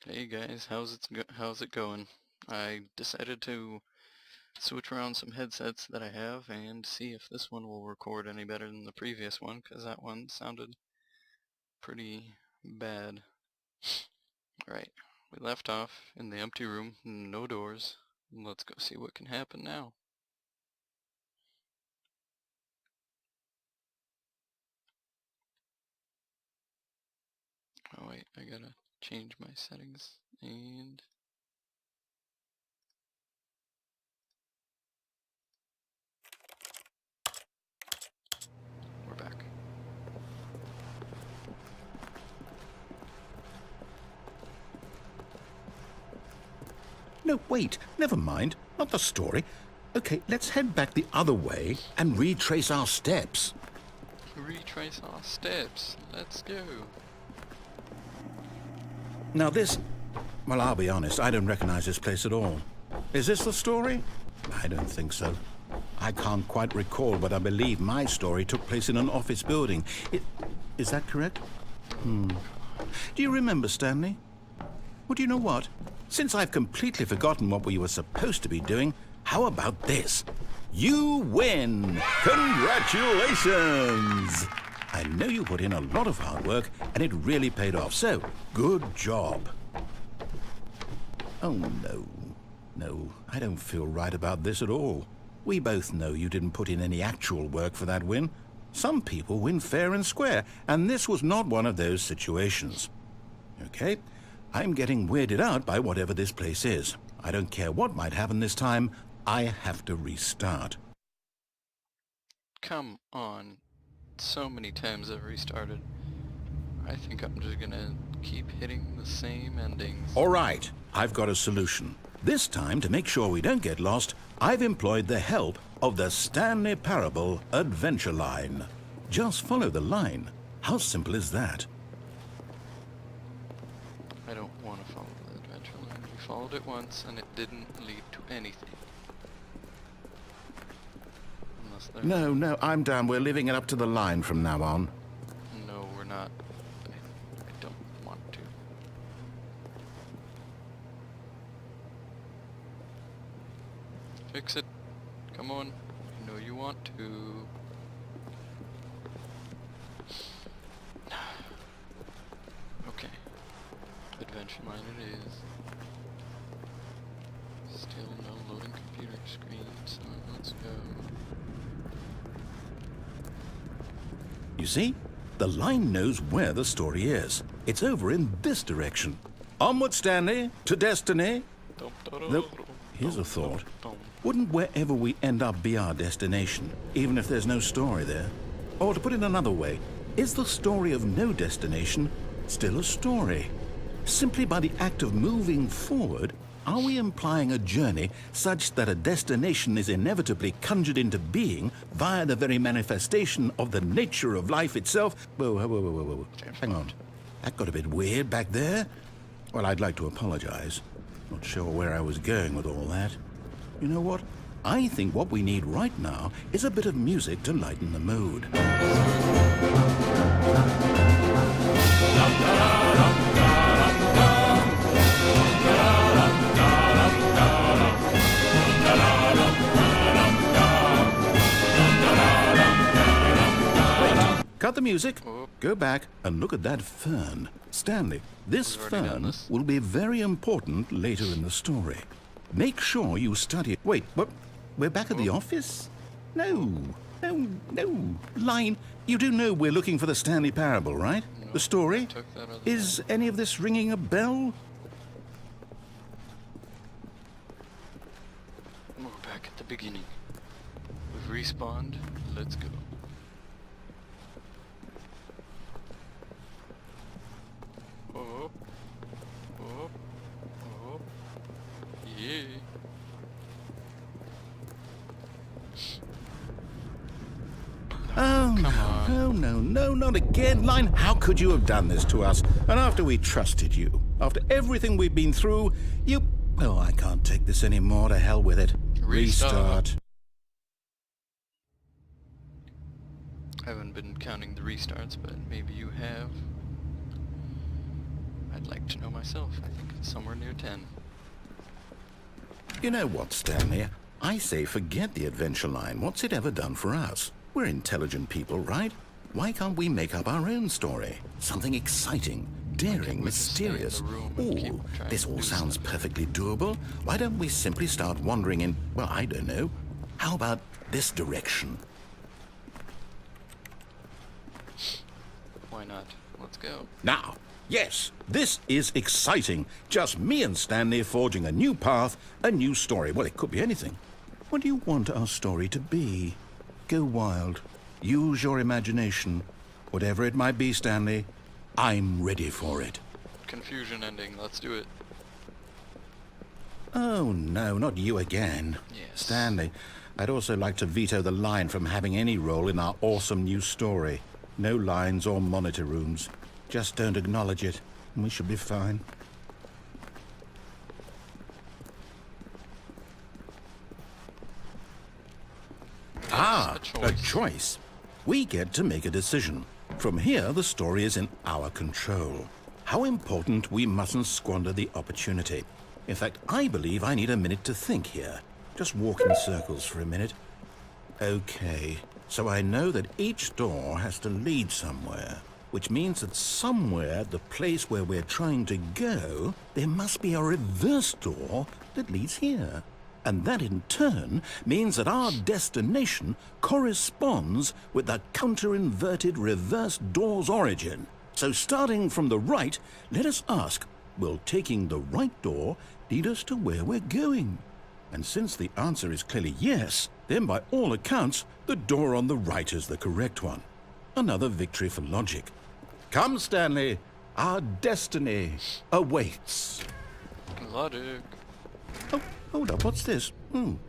Hey guys, how's it going? I decided to switch around some headsets that I have and see if this one will record any better than the previous one, because that one sounded pretty bad. Right, we left off in the empty room, no doors. Let's go see what can happen now. Oh wait, I gotta change my settings and we're back. No, wait, never mind. Not the story. Okay, let's head back the other way and retrace our steps. Retrace our steps. Let's go. Now this... Well, I'll be honest, I don't recognize this place at all. Is this the story? I don't think so. I can't quite recall, but I believe my story took place in an office building. Is that correct? Do you remember, Stanley? Well, do you know what? Since I've completely forgotten what we were supposed to be doing, how about this? You win! Congratulations! I know you put in a lot of hard work, and it really paid off, so good job. Oh, no. No, I don't feel right about this at all. We both know you didn't put in any actual work for that win. Some people win fair and square, and this was not one of those situations. Okay? I'm getting weirded out by whatever this place is. I don't care what might happen this time. I have to restart. Come on. So many times I've restarted. I think I'm just gonna keep hitting the same endings. All right, I've got a solution. This time, to make sure we don't get lost, I've employed the help of the Stanley Parable Adventure Line. Just follow the line. How simple is that? I don't want to follow the adventure line. We followed it once and it didn't lead to anything. Unless there's... No, I'm down. We're leaving it up to the line from now on. No, we're not. I don't want to. Fix it. Come on. I know you want to. Okay. Adventure line it is. Still no loading computer screen, so let's go. You see? The line knows where the story is. It's over in this direction. Onward, Stanley, to destiny. Though, here's a thought. Wouldn't wherever we end up be our destination, even if there's no story there? Or to put it another way, is the story of no destination still a story? Simply by the act of moving forward, are we implying a journey such that a destination is inevitably conjured into being via the very manifestation of the nature of life itself? Whoa. Hang on. That got a bit weird back there. Well, I'd like to apologize. Not sure where I was going with all that. You know what? I think what we need right now is a bit of music to lighten the mood. Cut the music. Go back and look at that fern. Stanley, this fern will be very important later in the story. Make sure you study it. Wait, what? We're back at the office? No. Line, you do know we're looking for the Stanley Parable, right? No, the story? Is any of this ringing a bell? We're back at the beginning. We've respawned. Let's go. Oh. Yeah. Oh, come on. No, not again, Line. How could you have done this to us? And after we trusted you, after everything we've been through, you... Oh, I can't take this anymore. To hell with it. Restart. I haven't been counting the restarts, but maybe you have. I'd like to know myself. I think it's somewhere near 10. You know what, Stanley? I say forget the adventure line. What's it ever done for us? We're intelligent people, right? Why can't we make up our own story? Something exciting, daring, mysterious. Ooh, this all sounds perfectly doable. Why don't we simply start wandering in, well, I don't know. How about this direction? Why not? Let's go. Now, yes, this is exciting. Just me and Stanley forging a new path, a new story. Well, it could be anything. What do you want our story to be? Go wild. Use your imagination. Whatever it might be, Stanley, I'm ready for it. Confusion ending. Let's do it. Oh, no, not you again. Yes. Stanley, I'd also like to veto the line from having any role in our awesome new story. No lines or monitor rooms. Just don't acknowledge it, and we should be fine. Yes, a choice. We get to make a decision. From here, the story is in our control. How important we mustn't squander the opportunity. In fact, I believe I need a minute to think here. Just walk in circles for a minute. Okay, so I know that each door has to lead somewhere, which means that somewhere at the place where we're trying to go, there must be a reverse door that leads here. And that in turn means that our destination corresponds with the counter-inverted reverse door's origin. So starting from the right, let us ask, will taking the right door lead us to where we're going? And since the answer is clearly yes, then by all accounts, the door on the right is the correct one. Another victory for logic. Come, Stanley, our destiny awaits. Logic. Oh, hold up, what's this? The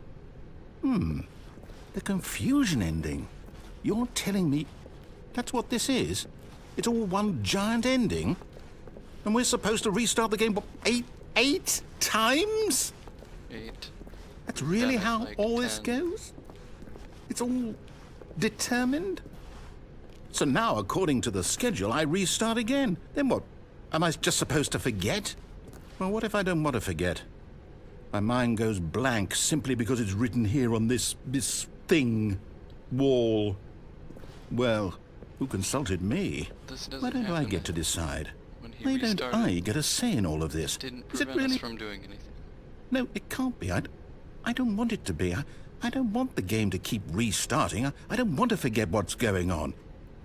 confusion ending. You're telling me that's what this is? It's all one giant ending? And we're supposed to restart the game, what, eight times? 8. That's really how like all this 10. goes? It's all determined? So now, according to the schedule, I restart again. Then what? Am I just supposed to forget? Well, what if I don't want to forget? My mind goes blank simply because it's written here on this thing, wall. Well, who consulted me? This Why doesn't don't I happen get to decide? when he Why don't restarted. I get a say in all of this? Didn't Is it prevent really? us from doing anything. No, it can't be. I don't want it to be. I don't want the game to keep restarting. I don't want to forget what's going on.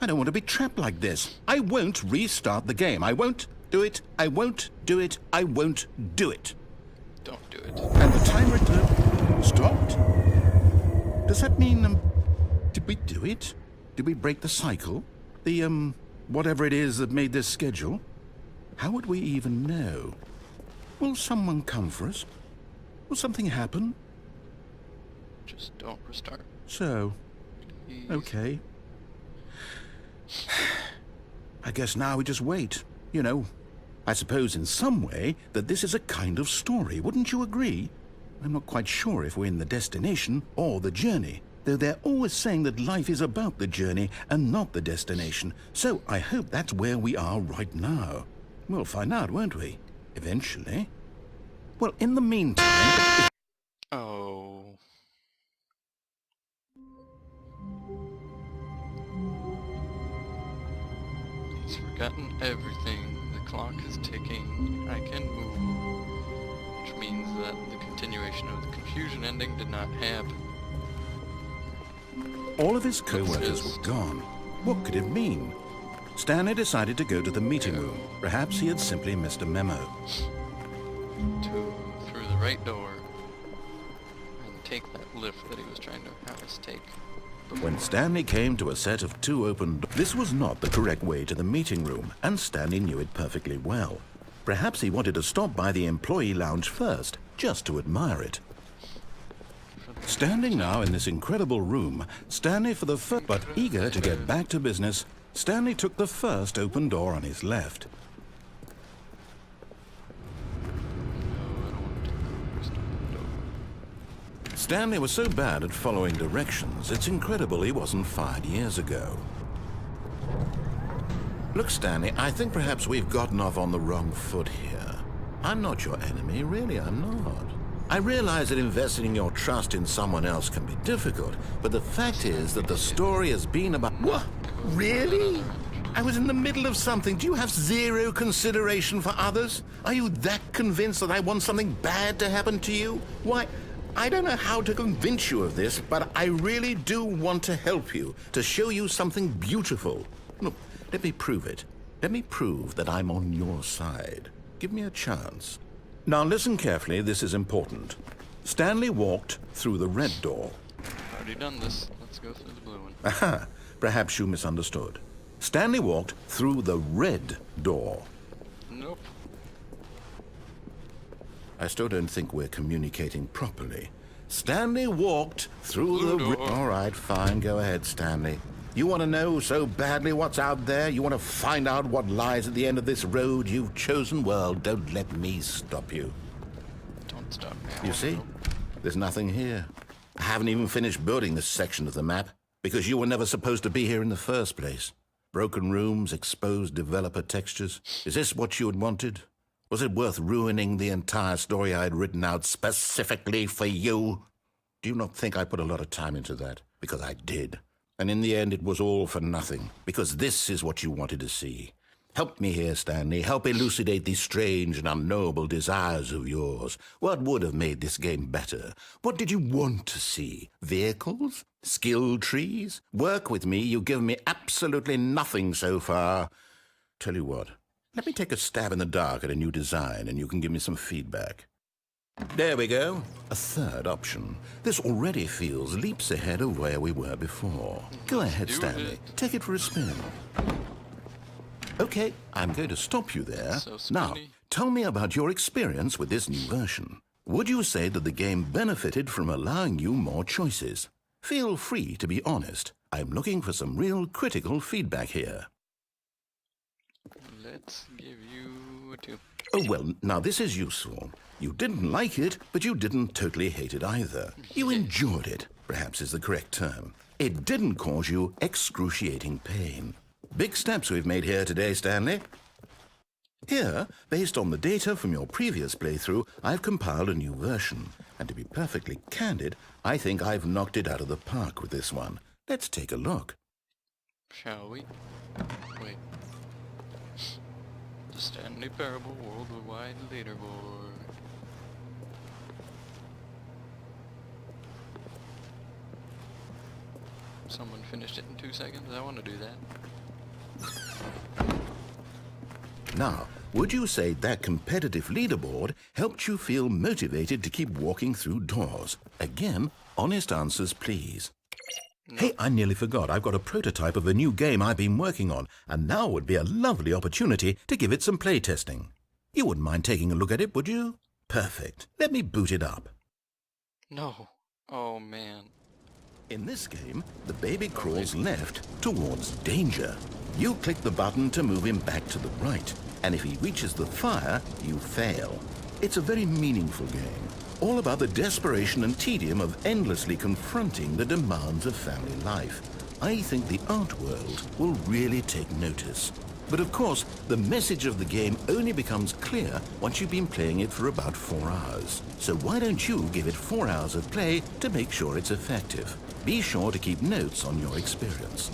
I don't want to be trapped like this. I won't restart the game. I won't do it. I won't do it. I won't do it. Don't do it. And the timer stopped. Does that mean, did we do it? Did we break the cycle? The, whatever it is that made this schedule? How would we even know? Will someone come for us? Will something happen? Just don't restart. So, Please. okay. I guess now we just wait. You know, I suppose in some way that this is a kind of story, wouldn't you agree? I'm not quite sure if we're in the destination or the journey, though they're always saying that life is about the journey and not the destination. So I hope that's where we are right now. We'll find out, won't we? Eventually. Well, in the meantime... Oh. He's forgotten everything. The clock is ticking. I can move. Which means that the continuation of the confusion ending did not happen. All of his co-workers were gone. What could it mean? Stanley decided to go to the meeting room. Perhaps he had simply missed a memo. Through the right door. And take that lift that he was trying to have us take. When Stanley came to a set of 2 open doors, this was not the correct way to the meeting room, and Stanley knew it perfectly well. Perhaps he wanted to stop by the employee lounge first, just to admire it. Standing now in this incredible room, Stanley for the first, but eager to get back to business, Stanley took the first open door on his left. Stanley was so bad at following directions, it's incredible he wasn't fired years ago. Look, Stanley, I think perhaps we've gotten off on the wrong foot here. I'm not your enemy, really, I'm not. I realize that investing your trust in someone else can be difficult, but the fact is that the story has been about... What? Really? I was in the middle of something. Do you have zero consideration for others? Are you that convinced that I want something bad to happen to you? Why, I don't know how to convince you of this, but I really do want to help you, to show you something beautiful. Look, let me prove it. Let me prove that I'm on your side. Give me a chance. Now listen carefully, this is important. Stanley walked through the red door. Already done this. Let's go through the blue one. Aha, perhaps you misunderstood. Stanley walked through the red door. Nope. I still don't think we're communicating properly. Stanley walked through the door. All right, fine, go ahead, Stanley. You want to know so badly what's out there? You want to find out what lies at the end of this road you've chosen? Well, don't let me stop you. Don't stop me. You see? There's nothing here. I haven't even finished building this section of the map, because you were never supposed to be here in the first place. Broken rooms, exposed developer textures. Is this what you had wanted? Was it worth ruining the entire story I had written out specifically for you? Do you not think I put a lot of time into that? Because I did. And in the end, it was all for nothing, because this is what you wanted to see. Help me here, Stanley. Help elucidate these strange and unknowable desires of yours. What would have made this game better? What did you want to see? Vehicles? Skill trees? Work with me. You've given me absolutely nothing so far. Tell you what, let me take a stab in the dark at a new design, and you can give me some feedback. There we go. A third option. This already feels leaps ahead of where we were before. Go ahead, Stanley. Take it for a spin. Okay, I'm going to stop you there. Now, tell me about your experience with this new version. Would you say that the game benefited from allowing you more choices? Feel free to be honest. I'm looking for some real critical feedback here. Let's give you a 2. Oh, well, now this is useful. You didn't like it, but you didn't totally hate it either. You enjoyed it, perhaps is the correct term. It didn't cause you excruciating pain. Big steps we've made here today, Stanley. Here, based on the data from your previous playthrough, I've compiled a new version. And to be perfectly candid, I think I've knocked it out of the park with this one. Let's take a look. Shall we? Wait. The Stanley Parable Worldwide Leaderboard. Someone finished it in 2 seconds. I want to do that. Now, would you say that competitive leaderboard helped you feel motivated to keep walking through doors? Again, honest answers, please. No. Hey, I nearly forgot. I've got a prototype of a new game I've been working on, and now would be a lovely opportunity to give it some playtesting. You wouldn't mind taking a look at it, would you? Perfect. Let me boot it up. No. Oh, man. In this game, the baby crawls left towards danger. You click the button to move him back to the right, and if he reaches the fire, you fail. It's a very meaningful game, all about the desperation and tedium of endlessly confronting the demands of family life. I think the art world will really take notice. But of course, the message of the game only becomes clear once you've been playing it for about 4 hours. So why don't you give it 4 hours of play to make sure it's effective? Be sure to keep notes on your experience.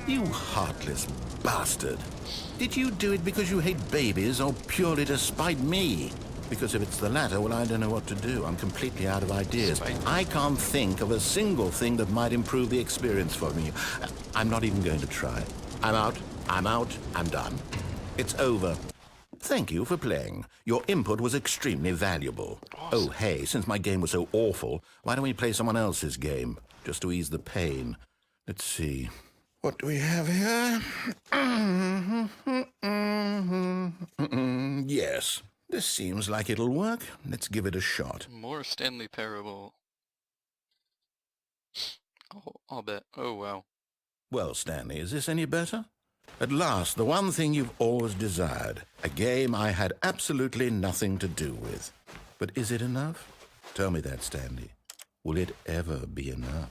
You heartless bastard. Did you do it because you hate babies or purely to spite me? Because if it's the latter, well, I don't know what to do. I'm completely out of ideas. I can't think of a single thing that might improve the experience for me. I'm not even going to try. I'm out. I'm done. It's over. Thank you for playing. Your input was extremely valuable. Awesome. Oh, hey, since my game was so awful, why don't we play someone else's game? Just to ease the pain. Let's see. What do we have here? Yes. This seems like it'll work. Let's give it a shot. More Stanley Parable. I'll bet. Oh, wow. Well, Stanley, is this any better? At last, the one thing you've always desired. A game I had absolutely nothing to do with. But is it enough? Tell me that, Stanley. Will it ever be enough?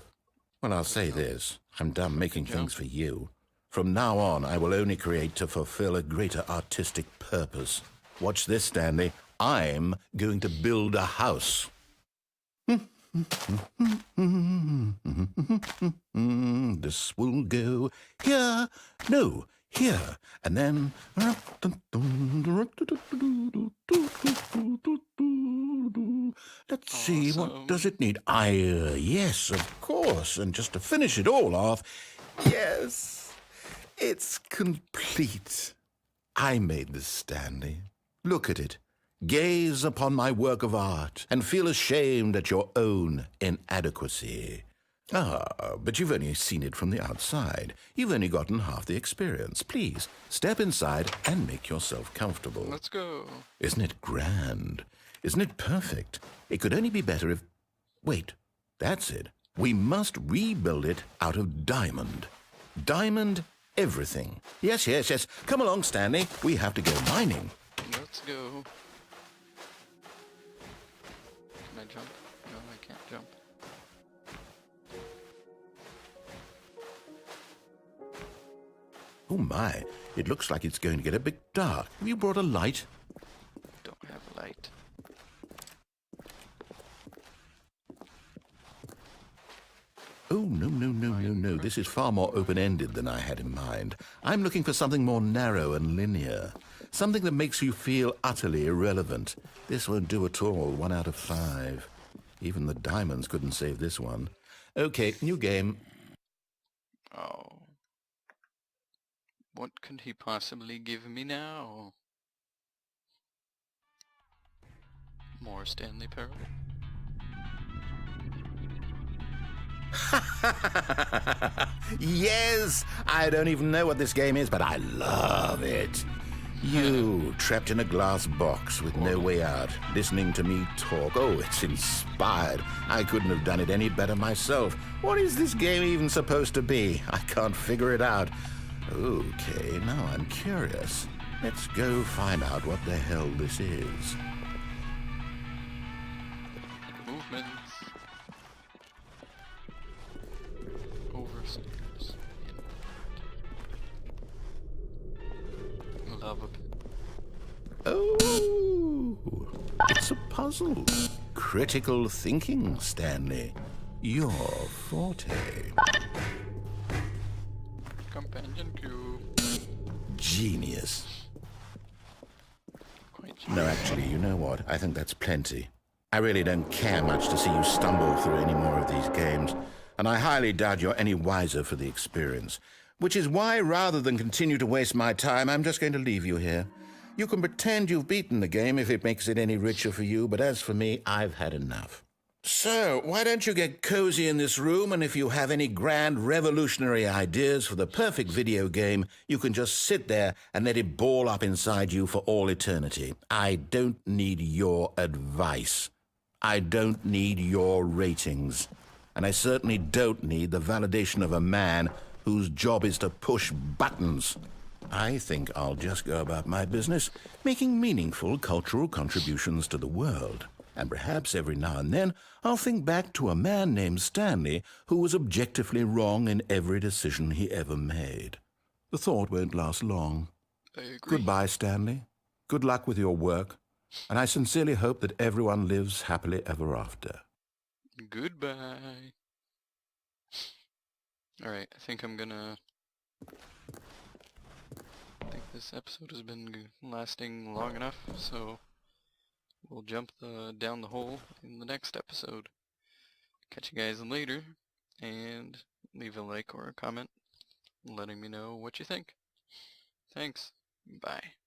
Well, I'll say this. I'm done making things for you. From now on, I will only create to fulfill a greater artistic purpose. Watch this, Stanley. I'm going to build a house. This will go here. No, here. And then... Let's see, what does it need? Yes, of course. And just to finish it all off, yes, it's complete. I made this, Stanley. Look at it. Gaze upon my work of art and feel ashamed at your own inadequacy. Ah, but you've only seen it from the outside. You've only gotten half the experience. Please, step inside and make yourself comfortable. Let's go. Isn't it grand? Isn't it perfect? It could only be better if... Wait, that's it. We must rebuild it out of diamond. Diamond everything. Yes. Come along, Stanley. We have to go mining. Let's go. Can I jump? No, I can't jump. Oh my, it looks like it's going to get a bit dark. Have you brought a light? Don't have a light. Oh, no. This is far more open-ended than I had in mind. I'm looking for something more narrow and linear. Something that makes you feel utterly irrelevant. This won't do at all. 1 out of 5. Even the diamonds couldn't save this one. Okay, new game. Oh. What could he possibly give me now? More Stanley Parable. Yes! I don't even know what this game is, but I love it. You, trapped in a glass box with no way out, listening to me talk. Oh, it's inspired. I couldn't have done it any better myself. What is this game even supposed to be? I can't figure it out. Okay, now I'm curious. Let's go find out what the hell this is. Movements. Overseers. Lava pit. Oh, it's a puzzle. Critical thinking, Stanley. Your forte. Companion cube. Genius. Quite genius. No, actually, you know what? I think that's plenty. I really don't care much to see you stumble through any more of these games, and I highly doubt you're any wiser for the experience. Which is why, rather than continue to waste my time, I'm just going to leave you here. You can pretend you've beaten the game if it makes it any richer for you, but as for me, I've had enough. So, why don't you get cozy in this room, and if you have any grand revolutionary ideas for the perfect video game, you can just sit there and let it ball up inside you for all eternity. I don't need your advice. I don't need your ratings. And I certainly don't need the validation of a man whose job is to push buttons. I think I'll just go about my business, making meaningful cultural contributions to the world. And perhaps every now and then I'll think back to a man named Stanley who was objectively wrong in every decision he ever made. The thought won't last long. I agree. Goodbye, Stanley. Good luck with your work, and I sincerely hope that everyone lives happily ever after. Goodbye. Alright, I think this episode has been lasting long enough, so we'll jump down the hole in the next episode. Catch you guys later, and leave a like or a comment letting me know what you think. Thanks. Bye.